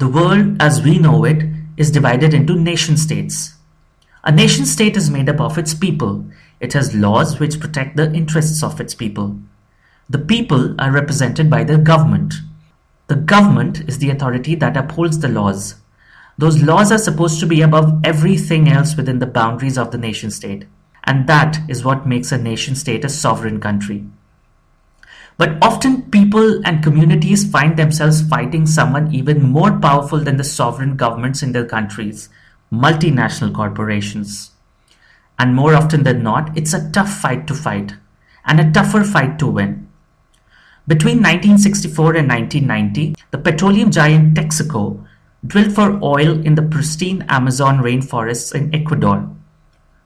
The world as we know it is divided into nation-states. A nation-state is made up of its people. It has laws which protect the interests of its people. The people are represented by the government. The government is the authority that upholds the laws. Those laws are supposed to be above everything else within the boundaries of the nation-state. And that is what makes a nation-state a sovereign country. But often people and communities find themselves fighting someone even more powerful than the sovereign governments in their countries, multinational corporations. And more often than not, it's a tough fight to fight, and a tougher fight to win. Between 1964 and 1990, the petroleum giant Texaco drilled for oil in the pristine Amazon rainforests in Ecuador.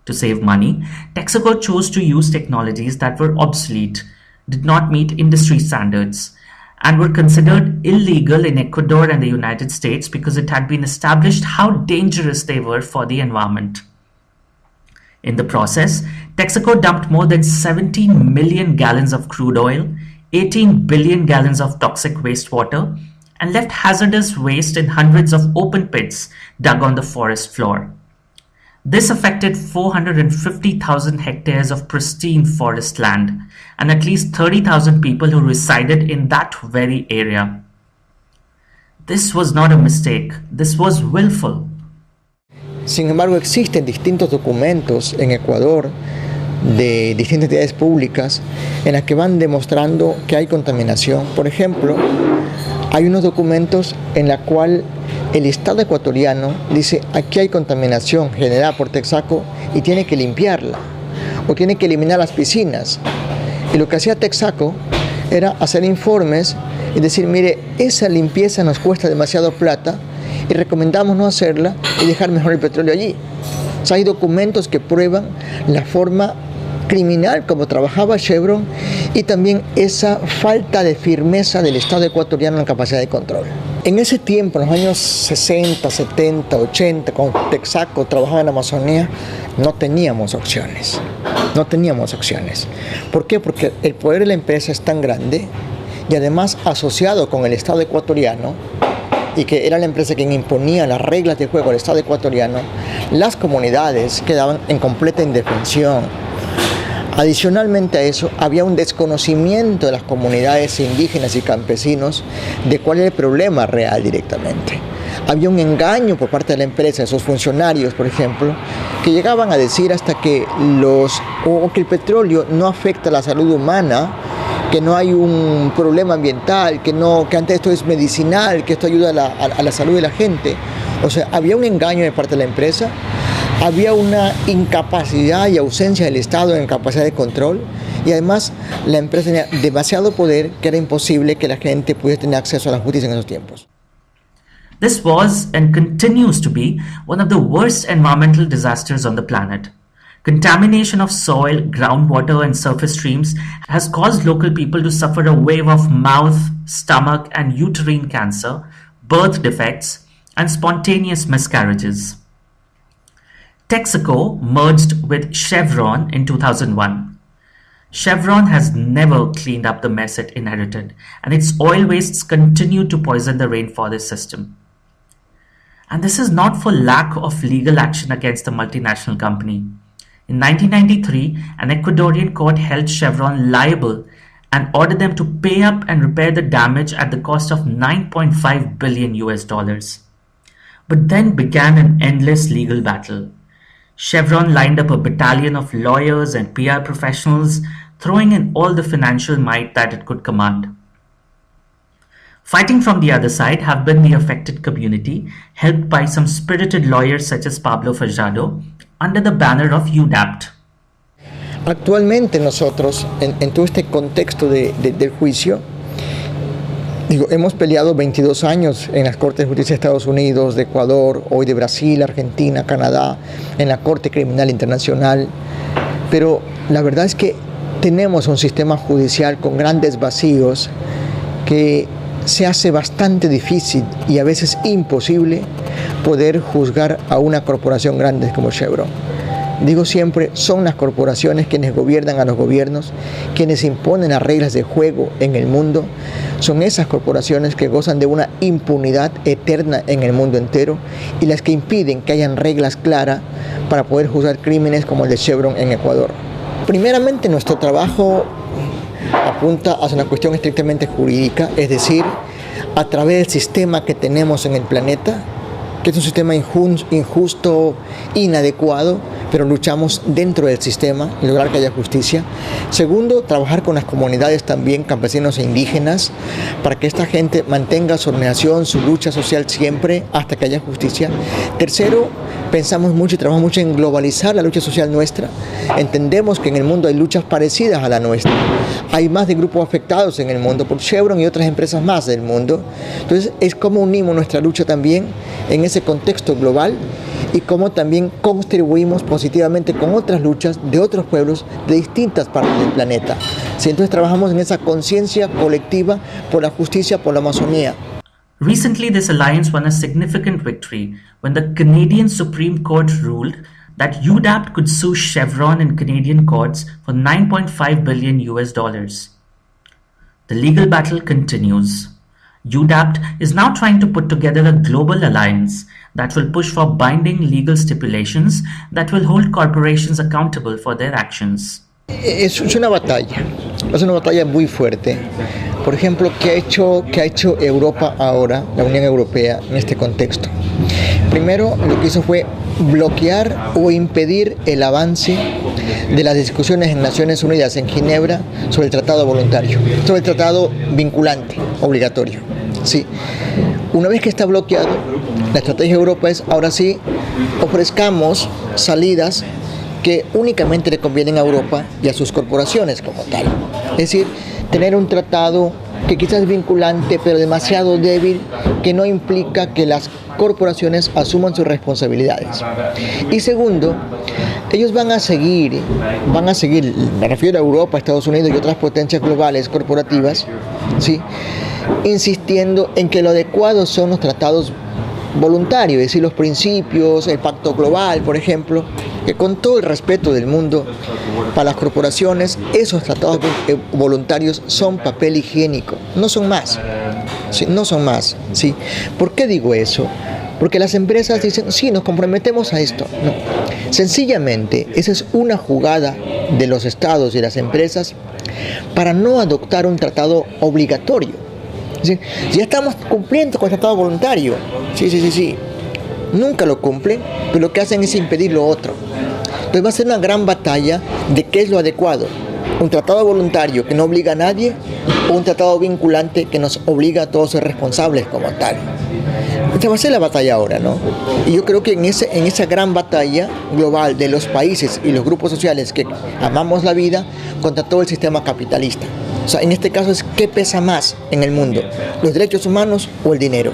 To save money, Texaco chose to use technologies that were obsolete, did not meet industry standards, and were considered illegal in Ecuador and the United States because it had been established how dangerous they were for the environment. In the process, Texaco dumped more than 17 million gallons of crude oil, 18 billion gallons of toxic wastewater, and left hazardous waste in hundreds of open pits dug on the forest floor. This affected 450,000 hectares of pristine forest land and at least 30,000 people who resided in that very area. This was not a mistake, this was willful. Sin embargo, existen distintos documentos en Ecuador de distintas entidades públicas en las que van demostrando que hay contaminación. Por ejemplo, hay unos documentos en la cual el Estado ecuatoriano dice aquí hay contaminación generada por Texaco y tiene que limpiarla o tiene que eliminar las piscinas. Y lo que hacía Texaco era hacer informes y decir, mire, esa limpieza nos cuesta demasiado plata y recomendamos no hacerla y dejar mejor el petróleo allí. O sea, hay documentos que prueban la forma criminal como trabajaba Chevron y también esa falta de firmeza del Estado ecuatoriano en la capacidad de control. En ese tiempo, en los años 60, 70, 80, cuando Texaco trabajaba en la Amazonía, no teníamos opciones. No teníamos opciones. ¿Por qué? Porque el poder de la empresa es tan grande y además asociado con el Estado ecuatoriano, y que era la empresa quien imponía las reglas de juego al Estado ecuatoriano, las comunidades quedaban en completa indefensión. Adicionalmente a eso, había un desconocimiento de las comunidades indígenas y campesinos de cuál era el problema real directamente. Había un engaño por parte de la empresa, de sus funcionarios, por ejemplo, que llegaban a decir hasta que que el petróleo no afecta a la salud humana, que no hay un problema ambiental, que antes esto es medicinal, que esto ayuda a la salud de la gente. O sea, había un engaño de parte de la empresa, había una incapacidad y ausencia del Estado en capacidad de control y además la empresa tenía demasiado poder que era imposible que la gente pudiera tener acceso a la justicia en esos tiempos. This was and continues to be one of the worst environmental disasters on the planet. Contamination of soil, groundwater, and surface streams has caused local people to suffer a wave of mouth, stomach, and uterine cancer, birth defects, and spontaneous miscarriages. Texaco merged with Chevron in 2001. Chevron has never cleaned up the mess it inherited, and its oil wastes continue to poison the rainforest system. And this is not for lack of legal action against the multinational company. In 1993, an Ecuadorian court held Chevron liable and ordered them to pay up and repair the damage at the cost of $9.5 billion. But then began an endless legal battle. Chevron lined up a battalion of lawyers and PR professionals, throwing in all the financial might that it could command. Fighting from the other side have been the affected community, helped by some spirited lawyers such as Pablo Fajardo, under the banner of UDAPT. Actualmente nosotros, en todo este contexto del juicio, hemos peleado 22 años en las Cortes de Justicia de Estados Unidos, de Ecuador, hoy de Brasil, Argentina, Canadá, en la Corte Criminal Internacional, pero la verdad es que tenemos un sistema judicial con grandes vacíos que se hace bastante difícil y a veces imposible poder juzgar a una corporación grande como Chevron. Digo siempre, son las corporaciones quienes gobiernan a los gobiernos, quienes imponen las reglas de juego en el mundo. Son esas corporaciones que gozan de una impunidad eterna en el mundo entero y las que impiden que hayan reglas claras para poder juzgar crímenes como el de Chevron en Ecuador. Primeramente, nuestro trabajo apunta hacia una cuestión estrictamente jurídica, es decir, a través del sistema que tenemos en el planeta, que es un sistema injusto, inadecuado, pero luchamos dentro del sistema y lograr que haya justicia. Segundo, trabajar con las comunidades también, campesinos e indígenas, para que esta gente mantenga su organización, su lucha social siempre hasta que haya justicia. Tercero, pensamos mucho y trabajamos mucho en globalizar la lucha social nuestra. Entendemos que en el mundo hay luchas parecidas a la nuestra. Hay más de grupos afectados en el mundo por Chevron y otras empresas más del mundo. Entonces, es como unimos nuestra lucha también en ese contexto global y cómo también contribuimos positivamente con otras luchas de otros pueblos de distintas partes del planeta. Sí, entonces trabajamos en esa conciencia colectiva por la justicia, por la Amazonía. Recently, this alliance won a significant victory when the Canadian Supreme Court ruled that UDAPT could sue Chevron in Canadian courts for $9.5 billion. The legal battle continues. UDAPT is now trying to put together a global alliance that will push for binding legal stipulations that will hold corporations accountable for their actions. Es una batalla muy fuerte. Por ejemplo, ¿qué ha hecho Europa ahora, la Unión Europea, en este contexto? Primero, lo que hizo fue bloquear o impedir el avance de las discusiones en Naciones Unidas en Ginebra sobre el tratado voluntario, sobre el tratado vinculante, obligatorio. Sí. Una vez que está bloqueado, la estrategia de Europa es, ahora sí, ofrezcamos salidas que únicamente le convienen a Europa y a sus corporaciones como tal. Es decir, tener un tratado que quizás es vinculante, pero demasiado débil, que no implica que las corporaciones asuman sus responsabilidades. Y segundo, ellos van a seguir, me refiero a Europa, Estados Unidos y otras potencias globales corporativas, ¿sí?, insistiendo en que lo adecuado son los tratados voluntarios, es decir, los principios, el pacto global, por ejemplo, que con todo el respeto del mundo para las corporaciones, esos tratados voluntarios son papel higiénico, no son más, ¿sí? No son más, ¿sí? ¿Por qué digo eso? Porque las empresas dicen, sí, nos comprometemos a esto. No. Sencillamente, esa es una jugada de los estados y las empresas para no adoptar un tratado obligatorio. Es decir, ya estamos cumpliendo con el tratado voluntario. Sí. Nunca lo cumplen, pero lo que hacen es impedir lo otro. Entonces va a ser una gran batalla de qué es lo adecuado. Un tratado voluntario que no obliga a nadie o un tratado vinculante que nos obliga a todos a ser responsables como tal. Esta va a ser la batalla ahora, ¿no? Y yo creo que en esa gran batalla global de los países y los grupos sociales que amamos la vida contra todo el sistema capitalista. O sea, en este caso es qué pesa más en el mundo, los derechos humanos o el dinero.